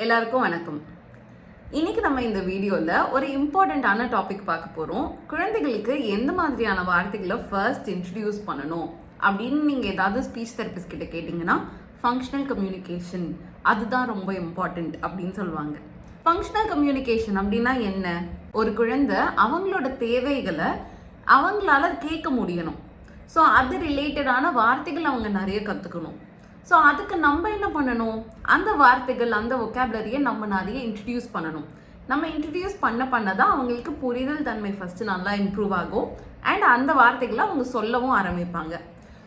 எல்லாருக்கும் வணக்கம். இன்னைக்கு நம்ம இந்த வீடியோல ஒரு இம்பார்ட்டண்ட்டான டாபிக் பார்க்க போறோம். குழந்தைகளுக்கு எந்த மாதிரியான வார்த்தைகளை ஃபர்ஸ்ட் இன்ட்ரடியூஸ் பண்ணணும் அப்படின்னு நீங்க ஏதாவது ஸ்பீச் தெரபிஸ்ட் கிட்ட கேட்டீங்கன்னா ஃபங்க்ஷனல் கம்யூனிகேஷன் அதுதான் ரொம்ப இம்பார்ட்டண்ட் அப்படின்னு சொல்லுவாங்க. ஃபங்க்ஷனல் கம்யூனிகேஷன் அப்படின்னா என்ன? ஒரு குழந்தை அவங்களோட தேவைகளை அவங்களால கேட்க முடியணும். ஸோ அது ரிலேட்டடான வார்த்தைகள் அவங்க நிறைய கற்றுக்கணும். ஸோ அதுக்கு நம்ம என்ன பண்ணணும்? அந்த வார்த்தைகள், அந்த ஒக்காபுலரியை நம்ம நிறைய இன்ட்ரடியூஸ் பண்ணணும். நம்ம இன்ட்ரடியூஸ் பண்ண தான் அவங்களுக்கு புரிதல் தன்மை ஃபஸ்ட்டு நல்லா இம்ப்ரூவ் ஆகும். அண்ட் அந்த வார்த்தைகளை அவங்க சொல்லவும் ஆரம்பிப்பாங்க.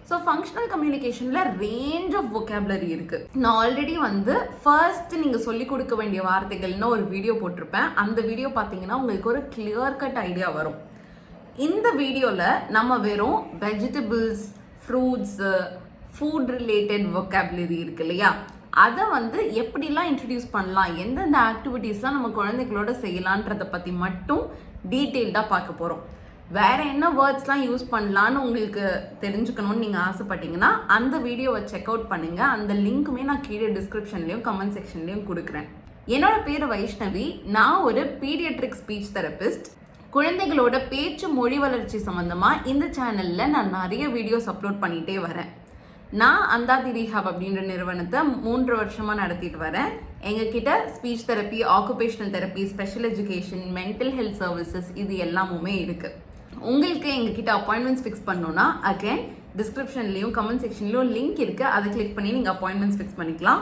ஸோ ஃபங்க்ஷனல் கம்யூனிகேஷனில் ரேஞ்ச் ஆஃப் ஒக்காபுலரி இருக்குது. நான் ஆல்ரெடி ஃபர்ஸ்ட் நீங்கள் சொல்லிக் கொடுக்க வேண்டிய வார்த்தைகள்னு ஒரு வீடியோ போட்டிருப்பேன். அந்த வீடியோ பார்த்தீங்கன்னா உங்களுக்கு ஒரு கிளியர் கட் ஐடியா வரும். இந்த வீடியோவில் நம்ம வெறும் vegetables, fruits, food related vocabulary இருக்கு இல்லையா, அதை எப்படிலாம் இன்ட்ரடியூஸ் பண்ணலாம், எந்தெந்த ஆக்டிவிட்டீஸ்லாம் நம்ம குழந்தைகளோட செய்யலான்றதை பற்றி மட்டும் டீட்டெயில்டாக பார்க்க போகிறோம். வேறு என்ன வேர்ட்ஸ்லாம் யூஸ் பண்ணலான்னு உங்களுக்கு தெரிஞ்சுக்கணும்னு நீங்கள் ஆசைப்பட்டீங்கன்னா அந்த வீடியோவை செக் அவுட் பண்ணுங்கள். அந்த லிங்க்குமே நான் கீழே டிஸ்கிரிப்ஷன்லேயும் கமெண்ட் செக்ஷன்லேயும் கொடுக்குறேன். என்னோட பேர் வைஷ்ணவி. நான் ஒரு பீடியாட்ரிக் ஸ்பீச் தெரபிஸ்ட். குழந்தைகளோட பேச்சு மொழி வளர்ச்சி சம்மந்தமாக இந்த சேனலில் நான் நிறைய வீடியோஸ் அப்லோட் பண்ணிகிட்டே வரேன். நான் அந்தாதி ரீஹாப் அப்படின்ற நிறுவனத்தை 3 வருஷமாக நடத்திட்டு வரேன். எங்ககிட்ட speech therapy, occupational therapy, special education, mental health services இது எல்லாமுமே இருக்குது. உங்களுக்கு எங்ககிட்ட அப்பாயின்மெண்ட்ஸ் ஃபிக்ஸ் பண்ணணுன்னா அகேன் டிஸ்கிரிப்ஷன்லேயும் கமெண்ட் செக்ஷன்லேயும் லிங்க் இருக்குது. அதை கிளிக் பண்ணி நீங்கள் அப்பாயின்மெண்ட்ஸ் ஃபிக்ஸ் பண்ணிக்கலாம்.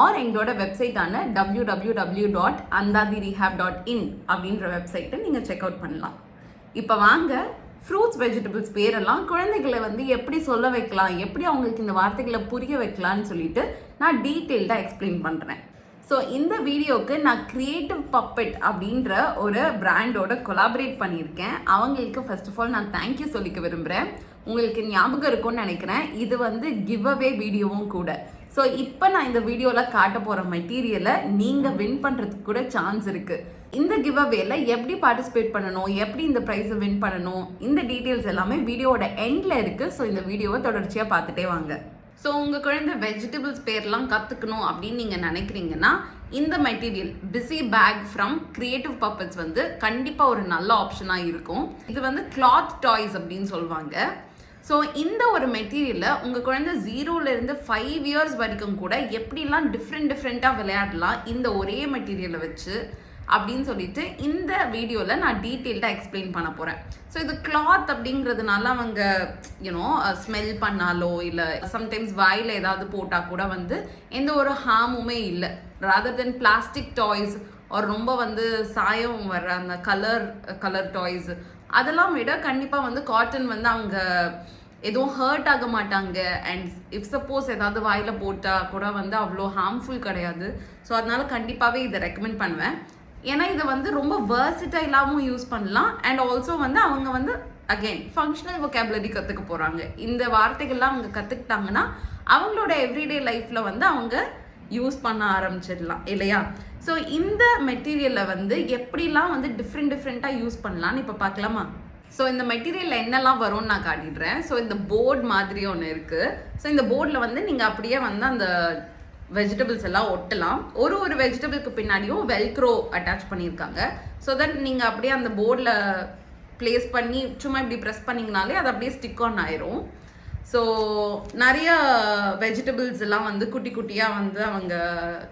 ஆர் எங்களோட வெப்சைட்டான www.andadirehab.in அப்படின்ற வெப்சைட்டை நீங்கள் செக் அவுட் பண்ணலாம். இப்போ வாங்க, ஃப்ரூட்ஸ், வெஜிடபிள்ஸ் பேரெல்லாம் குழந்தைகளை எப்படி சொல்ல வைக்கலாம், எப்படி அவங்களுக்கு இந்த வார்த்தைகளை புரிய வைக்கலான்னு சொல்லிட்டு நான் டீட்டெயில்டாக எக்ஸ்பிளைன் பண்ணுறேன். ஸோ இந்த வீடியோவுக்கு நான் கிரியேட்டிவ் பப்பெட் அப்படின்ற ஒரு பிராண்டோட கொலாபரேட் பண்ணியிருக்கேன். அவங்களுக்கு ஃபர்ஸ்ட் ஆஃப் ஆல் நான் தேங்க்யூ சொல்லிக்க விரும்புகிறேன். உங்களுக்கு ஞாபகம் இருக்கும்னு நினைக்கிறேன், இது கிவ் அவே வீடியோவும் கூட. ஸோ இப்போ நான் இந்த வீடியோவில் காட்ட போகிற மெட்டீரியலை நீங்கள் வின் பண்ணுறதுக்கு கூட சான்ஸ் இருக்குது. இந்த கிவ் அவேல எப்படி பார்ட்டிசிபேட் பண்ணணும், எப்படி இந்த ப்ரைஸை வின் பண்ணணும், இந்த டீட்டெயில்ஸ் எல்லாமே வீடியோவோட எண்டில் இருக்குது. ஸோ இந்த வீடியோவை தொடர்ச்சியாக பார்த்துட்டே வாங்க. ஸோ உங்கள் குழந்தை வெஜிடபிள்ஸ் பேர்லாம் கற்றுக்கணும் அப்படின்னு நீங்கள் நினைக்கிறீங்கன்னா இந்த material busy back from creative puppets கண்டிப்பாக ஒரு நல்ல ஆப்ஷனாக இருக்கும். இது கிளாத் டாய்ஸ் அப்படின்னு சொல்லுவாங்க. ஸோ இந்த ஒரு மெட்டீரியலை உங்கள் குழந்தை 0லேருந்து 5 இயர்ஸ் வரைக்கும் கூட எப்படிலாம் டிஃப்ரெண்ட்டாக விளையாடலாம் இந்த ஒரே மெட்டீரியலை வச்சு அப்படின்னு சொல்லிட்டு இந்த வீடியோவில் நான் டீட்டெயில்டாக எக்ஸ்பிளைன் பண்ண போகிறேன். ஸோ இது கிளாத் அப்படிங்கிறதுனால அவங்க ஸ்மெல் பண்ணாலோ இல்லை சம்டைம்ஸ் வாயில் ஏதாவது போட்டால் கூட எந்த ஒரு ஹார்முமே இல்லை. ராதர் தென் பிளாஸ்டிக் டாய்ஸ் ஒரு ரொம்ப சாயம் வர்ற அந்த கலர் டாய்ஸ் அதெல்லாம் விட கண்டிப்பாக காட்டன் அவங்க எதுவும் ஹர்ட் ஆக மாட்டாங்க. அண்ட் இஃப் சப்போஸ் ஏதாவது வாயில் போட்டால் கூட அவ்வளோ ஹார்ம்ஃபுல் கிடையாது. ஸோ அதனால கண்டிப்பாகவே இதை ரெக்கமெண்ட் பண்ணுவேன். ஏன்னா இதை ரொம்ப வேர்சிட்டைலாகவும் யூஸ் பண்ணலாம். அண்ட் ஆல்சோ அவங்க அகெயின் ஃபங்க்ஷனல் ஒக்காபுலரி கற்றுக்க போகிறாங்க. இந்த வார்த்தைகள்லாம் அவங்க கற்றுக்கிட்டாங்கன்னா அவங்களோட எவ்ரிடே லைஃப்பில் அவங்க யூஸ் பண்ண ஆரம்பிச்சிடலாம் இல்லையா? ஸோ இந்த மெட்டீரியலை எப்படிலாம் டிஃப்ரெண்ட்டாக யூஸ் பண்ணலான்னு இப்போ பார்க்கலாமா? ஸோ இந்த மெட்டீரியலில் என்னெல்லாம் வரும்னு நான் காட்டிடுறேன். ஸோ இந்த போர்டு மாதிரி ஒன்று இருக்குது. ஸோ இந்த போர்டில் நீங்கள் அப்படியே அந்த வெஜிடபிள்ஸ் எல்லாம் ஒட்டலாம். ஒரு வெஜிடபிளுக்கு பின்னாடியும் வெல்க்ரோ அட்டாச் பண்ணியிருக்காங்க. ஸோ தட் நீங்கள் அப்படியே அந்த போர்டில் ப்ளேஸ் பண்ணி சும்மா இப்படி ப்ரெஸ் பண்ணிங்கனாலே அது அப்படியே ஸ்டிக் ஆன் ஆயிரும். ஸோ நிறைய வெஜிடபிள்ஸ் எல்லாம் குட்டி குட்டியாக அவங்க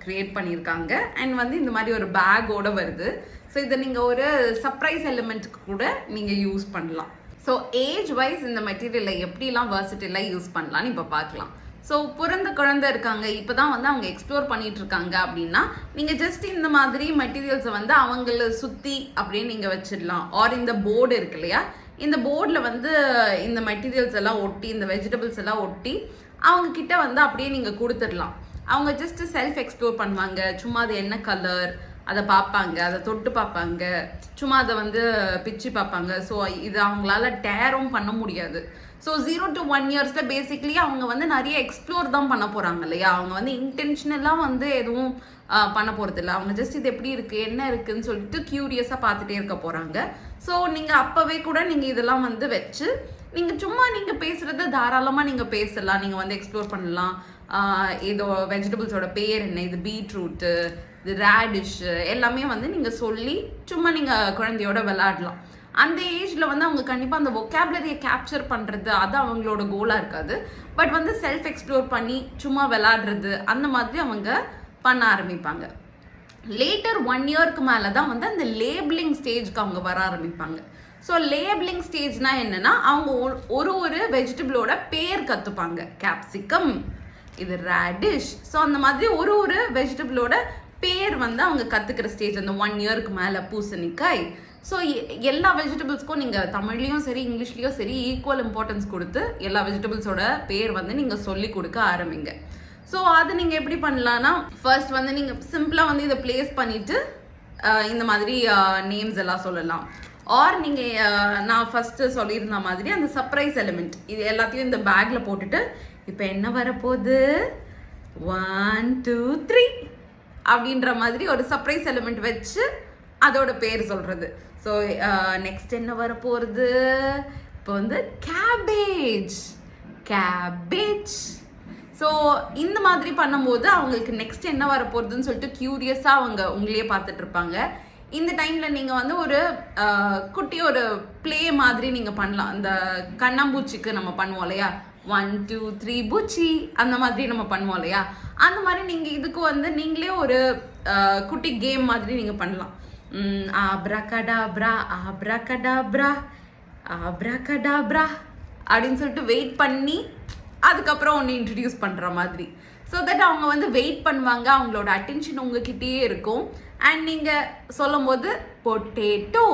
க்ரியேட் பண்ணியிருக்காங்க. அண்ட் இந்த மாதிரி ஒரு பேக்கோட வருது. ஸோ இதை நீங்கள் ஒரு சர்ப்ரைஸ் எலிமெண்ட்டுக்கு கூட நீங்கள் யூஸ் பண்ணலாம். ஸோ ஏஜ் வைஸ் இந்த மெட்டீரியலை எப்படிலாம் வெர்சிட்டிலாக யூஸ் பண்ணலான்னு இப்போ பார்க்கலாம். ஸோ பிறந்த குழந்தை இருக்காங்க, இப்போ தான் அவங்க எக்ஸ்ப்ளோர் பண்ணிட்டு இருக்காங்க அப்படின்னா நீங்கள் ஜஸ்ட் இந்த மாதிரி மெட்டீரியல்ஸை அவங்கள சுற்றி அப்படியே நீங்கள் வச்சிடலாம். ஆர் இந்த போர்டு இருக்கு இல்லையா, இந்த போர்டில் இந்த மெட்டீரியல்ஸ் எல்லாம் ஒட்டி, இந்த வெஜிடபிள்ஸ் எல்லாம் ஒட்டி அவங்க கிட்ட அப்படியே நீங்கள் கொடுத்துடலாம். அவங்க ஜஸ்ட் செல்ஃப் எக்ஸ்ப்ளோர் பண்ணுவாங்க. சும்மா அது என்ன கலர் அதை பார்ப்பாங்க, அதை தொட்டு பார்ப்பாங்க, சும்மா அதை பிச்சு பார்ப்பாங்க. ஸோ இது அவங்களால டேரும் பண்ண முடியாது. ஸோ 0 to 1 இயர்ஸில் பேசிக்லி அவங்க நிறைய எக்ஸ்ப்ளோர் தான் பண்ண போகிறாங்க இல்லையா? அவங்க இன்டென்ஷனலாக எதுவும் பண்ண போகிறது இல்லை. அவங்க ஜஸ்ட் இது எப்படி இருக்குது, என்ன இருக்குதுன்னு சொல்லிட்டு க்யூரியஸாக பார்த்துட்டே இருக்க போகிறாங்க. ஸோ நீங்கள் அப்போவே கூட நீங்கள் இதெல்லாம் வச்சு நீங்கள் சும்மா நீங்கள் பேசுகிறது தாராளமாக நீங்கள் பேசலாம். நீங்கள் எக்ஸ்ப்ளோர் பண்ணலாம். ஏதோ வெஜிடபிள்ஸோட பேர் என்ன, இது பீட்ரூட்டு, இது ரேடிஷ் எல்லாமே வந்து நீங்கள் சொல்லி சும்மா நீங்கள் குழந்தையோட விளையாடலாம். அந்த ஏஜில் வந்து அவங்க கண்டிப்பாக அந்த வொக்காபுலரியை கேப்சர் பண்ணுறது அது அவங்களோட கோலாக இருக்காது. பட் வந்து செல்ஃப் எக்ஸ்ப்ளோர் பண்ணி சும்மா விளையாடுறது அந்த மாதிரி அவங்க பண்ண ஆரம்பிப்பாங்க. லேட்டர் 1 இயர்க்கு மேலே தான் வந்து அந்த லேபிளிங் ஸ்டேஜ்க்கு அவங்க வர ஆரம்பிப்பாங்க. ஸோ லேபிளிங் ஸ்டேஜ்னா என்னன்னா அவங்க ஒரு வெஜிடபிளோட பேர் கற்றுப்பாங்க. கேப்சிகம், இது ரேடிஷ். ஸோ அந்த மாதிரி ஒரு வெஜிடபிளோட பேர் வந்து அவங்க கற்றுக்கிற ஸ்டேஜ் அந்த 1 இயர்க்கு மேலே. பூசணிக்காய். ஸோ எல்லா வெஜிடபிள்ஸ்க்கும் நீங்கள் தமிழ்லேயும் சரி இங்கிலீஷ்லேயும் சரி ஈக்குவல் இம்பார்ட்டன்ஸ் கொடுத்து எல்லா வெஜிடபிள்ஸோட பேர் வந்து நீங்கள் சொல்லி கொடுக்க ஆரம்பிங்க. ஸோ அது நீங்கள் எப்படி பண்ணலான்னா, ஃபர்ஸ்ட் வந்து நீங்கள் சிம்பிளாக வந்து இதை பிளேஸ் பண்ணிவிட்டு இந்த மாதிரி நேம்ஸ் எல்லாம் சொல்லலாம். ஆர் நீங்கள் நான் ஃபஸ்ட்டு சொல்லியிருந்த மாதிரி அந்த சர்ப்ரைஸ் எலிமெண்ட் இது எல்லாத்தையும் இந்த பேக்கில் போட்டுட்டு இப்போ என்ன வரப்போகுது 1 2 3 அப்படின்ற மாதிரி ஒரு சர்ப்ரைஸ் எலிமெண்ட் வச்சு அதோட பேர் சொல்கிறது. ஸோ நெக்ஸ்ட் என்ன வரப்போகிறது, இப்போ வந்து கேபேஜ். ஸோ இந்த மாதிரி பண்ணும்போது அவங்களுக்கு நெக்ஸ்ட் என்ன வரப்போகுதுன்னு சொல்லிட்டு க்யூரியஸாக அவங்க உங்களையே பார்த்துட்டு இருப்பாங்க. இந்த டைமில் நீங்கள் வந்து ஒரு குட்டி ஒரு ப்ளே மாதிரி நீங்கள் பண்ணலாம். இந்த கண்ணாம்பூச்சிக்கு நம்ம பண்ணுவோம் இல்லையா, 1 2 3 பூச்சி, அந்த மாதிரி நம்ம பண்ணுவோம் இல்லையா, அந்த மாதிரி நீங்கள் இதுக்கு வந்து நீங்களே ஒரு குட்டி கேம் மாதிரி நீங்கள் பண்ணலாம். ஆப்ராகடாப்ரா ஆப்ராகடாப்ரா ஆப்ராகடாப்ரா அப்படின்னு சொல்லிட்டு வெயிட் பண்ணி அதுக்கப்புறம் ஒன்று இன்ட்ரடியூஸ் பண்ணுற மாதிரி. ஸோ தட் அவங்க வந்து வெயிட் பண்ணுவாங்க, அவங்களோட அட்டென்ஷன் உங்ககிட்டயே இருக்கும். அண்ட் நீங்கள் சொல்லும் போது பொட்டேட்டோ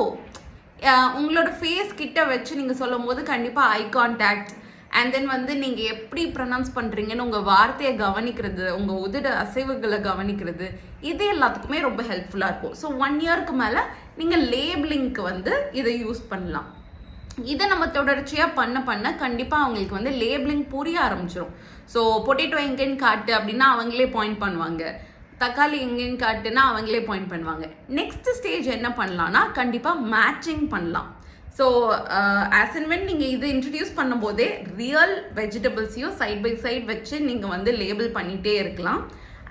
உங்களோட ஃபேஸ் கிட்ட வச்சு நீங்கள் சொல்லும் போது கண்டிப்பாக ஐ கான்டாக்ட் அண்ட் தென் வந்து நீங்கள் எப்படி ப்ரொனவுன்ஸ் பண்ணுறீங்கன்னு உங்கள் வார்த்தையை கவனிக்கிறது, உங்கள் உதட அசைவுகளை கவனிக்கிறது, இது எல்லாத்துக்குமே ரொம்ப ஹெல்ப்ஃபுல்லாக இருக்கும். ஸோ 1 இயர்க்கு மேலே நீங்கள் லேபிளிங்க்கு வந்து இதை யூஸ் பண்ணலாம். இதை நம்ம தொடர்ச்சியாக பண்ண கண்டிப்பாக அவங்களுக்கு வந்து லேபிளிங் புரிய ஆரம்பிச்சிடும். ஸோ பொட்டேட்டோ எங்கேன்னு காட்டு அப்படின்னா அவங்களே பாயிண்ட் பண்ணுவாங்க, தக்காளி எங்கேன்னு காட்டுனா அவங்களே பாயிண்ட் பண்ணுவாங்க. நெக்ஸ்ட் ஸ்டேஜ் என்ன பண்ணலான்னா கண்டிப்பாக மேட்சிங் பண்ணலாம். ஸோ ஆஸ் அண்ட் வென் நீங்கள் இது இன்ட்ரடியூஸ் பண்ணும்போதே ரியல் வெஜிடபிள்ஸையும் சைட் பை சைட் வச்சு நீங்கள் வந்து லேபிள் பண்ணிகிட்டே இருக்கலாம்.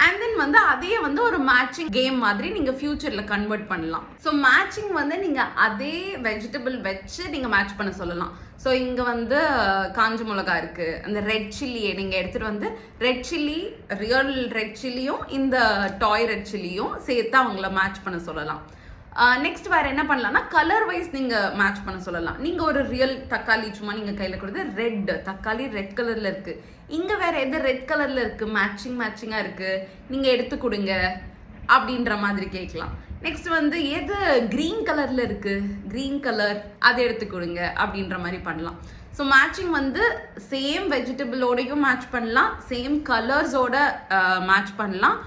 அண்ட் தென் வந்து அதையே வந்து ஒரு மேட்சிங் கேம் மாதிரி நீங்கள் ஃபியூச்சரில் கன்வெர்ட் பண்ணலாம். ஸோ மேட்சிங் வந்து நீங்கள் அதே வெஜிடபிள் வச்சு நீங்கள் மேட்ச் பண்ண சொல்லலாம். ஸோ இங்கே வந்து காஞ்ச மிளகா இருக்குது, அந்த ரெட் சில்லியை நீங்கள் எடுத்துகிட்டு வந்து ரெட் சில்லி, ரியல் ரெட் சில்லியும் இந்த டாய் ரெட் சில்லியும் சேர்த்து அவங்கள மேட்ச் பண்ண சொல்லலாம். நெக்ஸ்ட் வேறு என்ன பண்ணலாம்னா கலர் வைஸ் நீங்கள் மேட்ச் பண்ண சொல்லலாம். நீங்கள் ஒரு ரியல் தக்காளி சும்மா நீங்கள் கையில் கொடுத்து ரெட் தக்காளி ரெட் கலரில் இருக்குது, இங்கே வேறு எது ரெட் கலரில் இருக்குது மேட்சிங்காக இருக்குது, நீங்கள் எடுத்து கொடுங்க அப்படின்ற மாதிரி கேட்கலாம். நெக்ஸ்ட் வந்து எது க்ரீன் கலரில் இருக்குது, க்ரீன் கலர் அதை எடுத்து கொடுங்க அப்படின்ற மாதிரி பண்ணலாம். ஸோ மேட்சிங் வந்து சேம் வெஜிடபிளோடையும் மேட்ச் பண்ணலாம், சேம் கலர்ஸோட மேட்ச் பண்ணலாம்.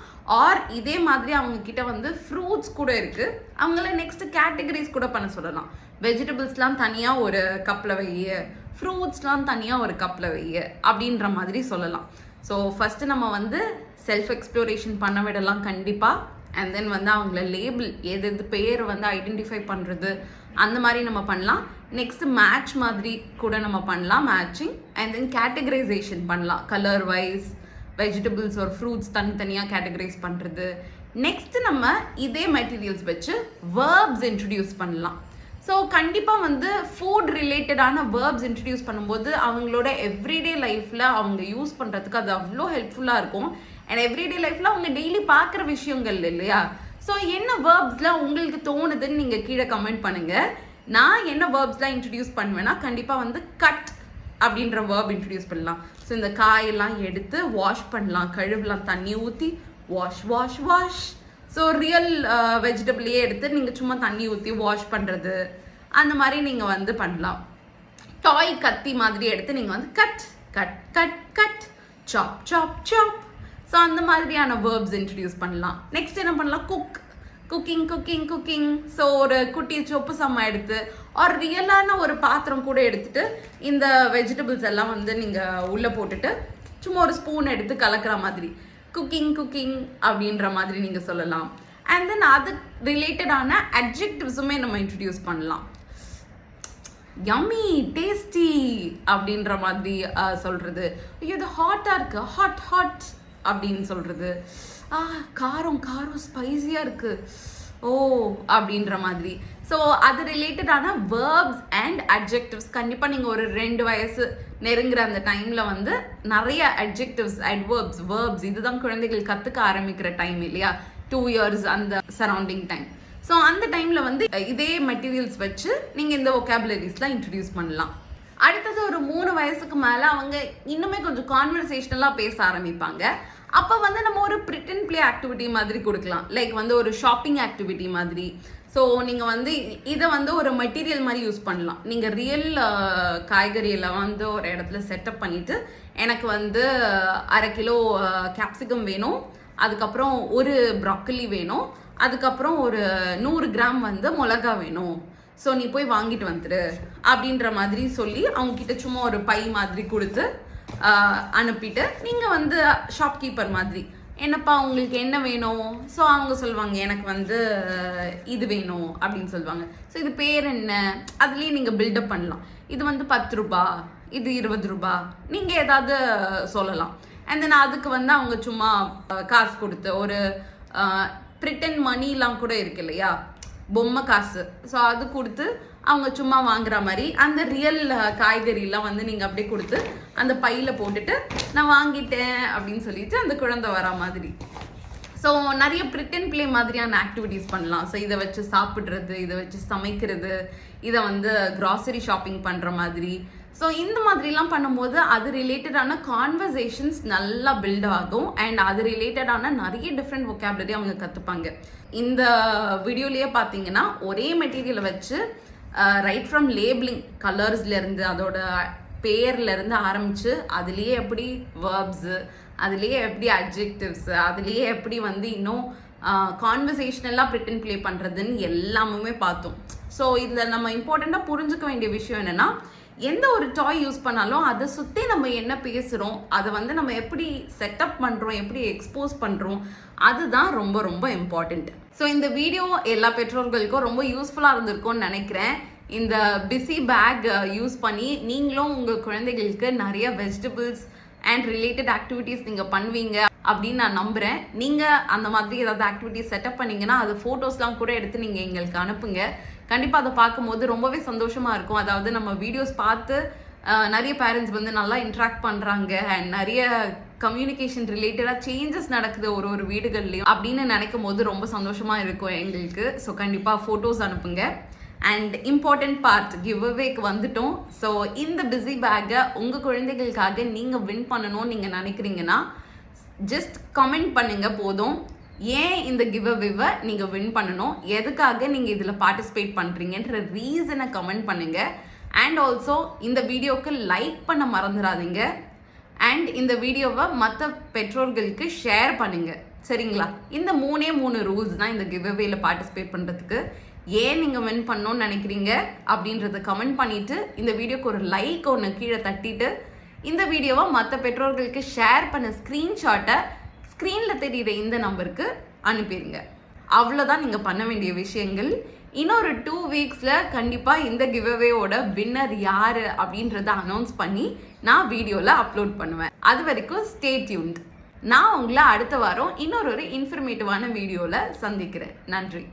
ஆர் இதே மாதிரி அவங்க கிட்ட வந்து ஃப்ரூட்ஸ் கூட இருக்குது, அவங்கள நெக்ஸ்ட் கேட்டகரிஸ் கூட பண்ண சொல்லலாம். வெஜிடபிள்ஸ்லாம் தனியாக ஒரு கப்பில் வைய, ஃப்ரூட்ஸ்லாம் தனியாக ஒரு கப்பில் வைய அப்படின்ற மாதிரி சொல்லலாம். ஸோ ஃபஸ்ட்டு நம்ம வந்து செல்ஃப் எக்ஸ்ப்ளோரேஷன் பண்ண விடலாம் கண்டிப்பாக. அண்ட் தென் வந்து அவங்கள லேபிள் எது பேர் வந்து ஐடென்டிஃபை பண்ணுறது அந்த மாதிரி நம்ம பண்ணலாம். நெக்ஸ்ட் மேட்ச் மாதிரி கூட நம்ம பண்ணலாம், மேட்சிங். அண்ட் தென் கேட்டகரைசேஷன் பண்ணலாம், கலர் வைஸ் வெஜிடபிள்ஸ் ஒரு ஃப்ரூட்ஸ் தனித்தனியாக கேட்டகரைஸ் பண்ணுறது. நெக்ஸ்ட் நம்ம இதே மெட்டீரியல்ஸ் வச்சு வேர்ப்ஸ் இன்ட்ரடியூஸ் பண்ணலாம். ஸோ கண்டிப்பாக வந்து ஃபுட் ரிலேட்டடான வேர்ப்ஸ் இன்ட்ரடியூஸ் பண்ணும்போது அவங்களோட எவ்ரிடே லைஃப்பில் அவங்க யூஸ் பண்ணுறதுக்கு அது அவ்வளோ ஹெல்ப்ஃபுல்லாக இருக்கும். அண்ட் எவ்ரிடே லைஃப்பில் அவங்க டெய்லி பார்க்குற விஷயங்கள் இல்லையா. ஸோ என்ன வேர்ப்ஸ்லாம் உங்களுக்கு தோணுதுன்னு நீங்கள் கீழே கமெண்ட் பண்ணுங்கள். நான் என்ன வேர்ப்ஸ்லாம் இன்ட்ரடியூஸ் பண்ணுவேன்னா கண்டிப்பாக வந்து கட் அப்படின்ற வேர்ப் இன்ட்ரடியூஸ் பண்ணலாம். ஸோ இந்த காயெல்லாம் எடுத்து வாஷ் பண்ணலாம், கழுவலாம், தண்ணி ஊற்றி wash wash wash. So real வெஜிடபிளையே எடுத்து நீங்கள் சும்மா தண்ணி ஊற்றி வாஷ் பண்ணுறது அந்த மாதிரி நீங்கள் வந்து பண்ணலாம். டாய் கத்தி மாதிரி எடுத்து நீங்கள் வந்து கட் கட் கட் கட், சாப் சாப் சாப். ஸோ அந்த மாதிரியான வேர்ப்ஸ் இன்ட்ரடியூஸ் பண்ணலாம். நெக்ஸ்ட் என்ன பண்ணலாம், குக்கிங் குக்கிங் குக்கிங். ஸோ ஒரு குட்டி சொப்பு சம்மா எடுத்து ஒரு ரியலான ஒரு பாத்திரம் கூட எடுத்துட்டு இந்த வெஜிடபிள்ஸ் எல்லாம் வந்து நீங்கள் உள்ளே போட்டுட்டு சும்மா ஒரு ஸ்பூன் எடுத்து கலக்கிற மாதிரி குக்கிங் குக்கிங் அப்படின்ற மாதிரி நீங்கள் சொல்லலாம். அண்ட் தென் அது ரிலேட்டடான அட்ஜெக்டிவ்ஸுமே நம்ம இன்ட்ரடியூஸ் பண்ணலாம். யம்மி டேஸ்டி அப்படின்ற மாதிரி சொல்கிறது, ஐயோ இது ஹாட்டாக இருக்குது, ஹாட் ஹாட் அப்படின்னு சொல்கிறது. காரம் காரம் ஸ்பைஸியாக இருக்குது ஓ அப்படின்ற மாதிரி. ஸோ அது ரிலேட்டடான வேர்ப்ஸ் அண்ட் அட்ஜெக்டிவ்ஸ் கண்டிப்பாக நீங்கள் ஒரு 2 வயசு நெருங்குற அந்த டைமில் வந்து நிறைய அட்ஜெக்டிவ்ஸ் அட்வர்ப்ஸ் வேர்ப்ஸ் இதுதான் குழந்தைகள் கற்றுக்க ஆரம்பிக்கிற டைம் இல்லையா, 2 years அந்த சரௌண்டிங் டைம். ஸோ அந்த டைமில் வந்து இதே மெட்டீரியல்ஸ் வச்சு நீங்கள் இந்த ஒகாபுலரிஸ்லாம் இன்ட்ரடியூஸ் பண்ணலாம். அடுத்தது ஒரு 3 வயசுக்கு மேலே அவங்க இன்னுமே கொஞ்சம் கான்வர்சேஷனலாக பேச ஆரம்பிப்பாங்க. அப்போ வந்து நம்ம ஒரு பிரிட்டன் பிளே ஆக்டிவிட்டி மாதிரி கொடுக்கலாம், லைக் வந்து ஒரு ஷாப்பிங் ஆக்டிவிட்டி மாதிரி. ஸோ நீங்கள் வந்து இதை வந்து ஒரு மெட்டீரியல் மாதிரி யூஸ் பண்ணலாம். நீங்கள் ரியல் காய்கறியில் வந்து ஒரு இடத்துல செட்டப் பண்ணிவிட்டு எனக்கு வந்து 1/2 கிலோ கேப்சிகம் வேணும், அதுக்கப்புறம் ஒரு ப்ராக்கலி வேணும், அதுக்கப்புறம் ஒரு 100 கிராம் வந்து மிளகா வேணும், ஸோ நீ போய் வாங்கிட்டு வந்துடு அப்படின்ற மாதிரி சொல்லி அவங்கக்கிட்ட சும்மா ஒரு பை மாதிரி கொடுத்து அனுப்பிட்டு நீங்கள் வந்து ஷாப்கீப்பர் மாதிரி என்னப்பா உங்களுக்கு என்ன வேணும், ஸோ அவங்க சொல்லுவாங்க எனக்கு வந்து இது வேணும் அப்படின்னு சொல்லுவாங்க. ஸோ இது பேர் என்ன, அதுலேயே நீங்கள் பில்டப் பண்ணலாம். இது வந்து 10 ரூபா, இது 20 ரூபா, நீங்கள் ஏதாவது சொல்லலாம். அண்ட் தென் அதுக்கு வந்து அவங்க சும்மா காசு கொடுத்து ஒரு பிரிட்டன் மணிலாம் கூட இருக்கு இல்லையா, பொம்மை காசு, ஸோ அது கொடுத்து அவங்க சும்மா வாங்குற மாதிரி அந்த ரியல் காய்கறிலாம் வந்து நீங்கள் அப்படியே கொடுத்து அந்த பையில் போட்டுட்டு நான் வாங்கிட்டேன் அப்படின்னு சொல்லிட்டு அந்த குழந்தை வரா மாதிரி. ஸோ நிறைய பிரிட்டன் பிளே மாதிரியான ஆக்டிவிட்டீஸ் பண்ணலாம். ஸோ இதை வச்சு சாப்பிட்றது, இதை வச்சு சமைக்கிறது, இதை வந்து கிராசரி ஷாப்பிங் பண்ணுற மாதிரி. ஸோ இந்த மாதிரிலாம் பண்ணும்போது அது ரிலேட்டடான கான்வர்சேஷன்ஸ் நல்லா பில்ட் ஆகும் அண்ட் அது ரிலேட்டடான நிறைய டிஃப்ரெண்ட் ஒகாபுலரி அவங்க கற்றுப்பாங்க. இந்த வீடியோலேயே பார்த்தீங்கன்னா ஒரே மெட்டீரியலை வச்சு ரைட் ஃப்ரம் லேபிளிங் கலர்ஸ்லேருந்து அதோட பேர்லேருந்து ஆரம்பித்து அதுலேயே எப்படி வேர்ப்ஸு, அதுலேயே எப்படி அட்ஜெக்டிவ்ஸு, அதுலேயே எப்படி வந்து இன்னும் கான்வர்சேஷனலாக பிரிட்டன் ப்ளே பண்ணுறதுன்னு எல்லாமே பார்த்தோம். ஸோ இதில் நம்ம இம்பார்ட்டண்ட்டாக புரிஞ்சுக்க வேண்டிய விஷயம் என்னென்னா, எந்த ஒரு டாய் யூஸ் பண்ணாலும் அதை சுற்றி நம்ம என்ன பேசுகிறோம், அதை வந்து நம்ம எப்படி செட்டப் பண்ணுறோம், எப்படி எக்ஸ்போஸ் பண்ணுறோம், அதுதான் ரொம்ப ரொம்ப இம்பார்ட்டண்ட். ஸோ இந்த வீடியோ எல்லா பெற்றோர்களுக்கும் ரொம்ப யூஸ்ஃபுல்லாக இருந்திருக்கும்னு நினைக்கிறேன். இந்த பிஸி பேக் யூஸ் பண்ணி நீங்களும் உங்கள் குழந்தைகளுக்கு நிறைய வெஜிடபிள்ஸ் அண்ட் ரிலேட்டட் ஆக்டிவிட்டீஸ் நீங்கள் பண்ணுவீங்க அப்படின்னு நான் நம்புகிறேன். நீங்கள் அந்த மாதிரி ஏதாவது ஆக்டிவிட்டிஸ் செட்டப் பண்ணிங்கன்னா அது ஃபோட்டோஸ்லாம் கூட எடுத்து நீங்கள் எங்களுக்கு அனுப்புங்க. கண்டிப்பாக அதை பார்க்கும்போது ரொம்பவே சந்தோஷமாக இருக்கும். அதாவது நம்ம வீடியோஸ் பார்த்து நிறைய பேரண்ட்ஸ் வந்து நல்லா இன்ட்ராக்ட் பண்ணுறாங்க அண்ட் நிறைய கம்யூனிகேஷன் ரிலேட்டடாக சேஞ்சஸ் நடக்குது ஒரு வீடுகள்லையும் அப்படின்னு நினைக்கும் போது ரொம்ப சந்தோஷமாக இருக்கும் எங்களுக்கு. ஸோ கண்டிப்பாக ஃபோட்டோஸ் அனுப்புங்க. அண்ட் இம்பார்ட்டன்ட் பார்ட் கிவ்அவேக்கு வந்துட்டோம். ஸோ இந்த பிஸி பேக்கை உங்கள் குழந்தைகளுக்காக நீங்கள் வின் பண்ணணும்னு நீங்கள் நினைக்கிறீங்கன்னா ஜஸ்ட் கமெண்ட் பண்ணுங்கள் போதும். ஏன் இந்த கிவ்அவேவை நீங்கள் வின் பண்ணணும், எதுக்காக நீங்கள் இதில் பார்ட்டிசிபேட் பண்ணுறீங்கன்ற ரீசனை கமெண்ட் பண்ணுங்கள். அண்ட் ஆல்சோ இந்த வீடியோவுக்கு லைக் பண்ண மறந்துடாதீங்க. அண்ட் இந்த வீடியோவை மற்ற பெற்றோர்களுக்கு ஷேர் பண்ணுங்கள், சரிங்களா? இந்த 3 ரூல்ஸ் தான் இந்த கிவ்அவேல பார்ட்டிசிபேட் பண்ணுறதுக்கு. ஏன் நீங்கள் வின் பண்ணணும்னு நினைக்கிறீங்க அப்படின்றத கமெண்ட் பண்ணிவிட்டு இந்த வீடியோக்கு ஒரு லைக் ஒன்று கீழே தட்டிட்டு இந்த வீடியோவை மற்ற பெற்றோர்களுக்கு ஷேர் பண்ண ஸ்க்ரீன்ஷாட்டை ஸ்க்ரீனில் தெரியுற இந்த நம்பருக்கு அனுப்பிடுங்க. அவ்வளோதான் நீங்கள் பண்ண வேண்டிய விஷயங்கள். இன்னொரு 2 வீக்ஸில் கண்டிப்பாக இந்த கிவ்அவேவோட வின்னர் யார் அப்படின்றத அனௌன்ஸ் பண்ணி நான் வீடியோவில் அப்லோட் பண்ணுவேன். அது வரைக்கும் ஸ்டே டியூன்ட். நான் உங்களை அடுத்த வாரம் இன்னொரு இன்ஃபர்மேட்டிவான வீடியோவில் சந்திக்கிறேன். நன்றி.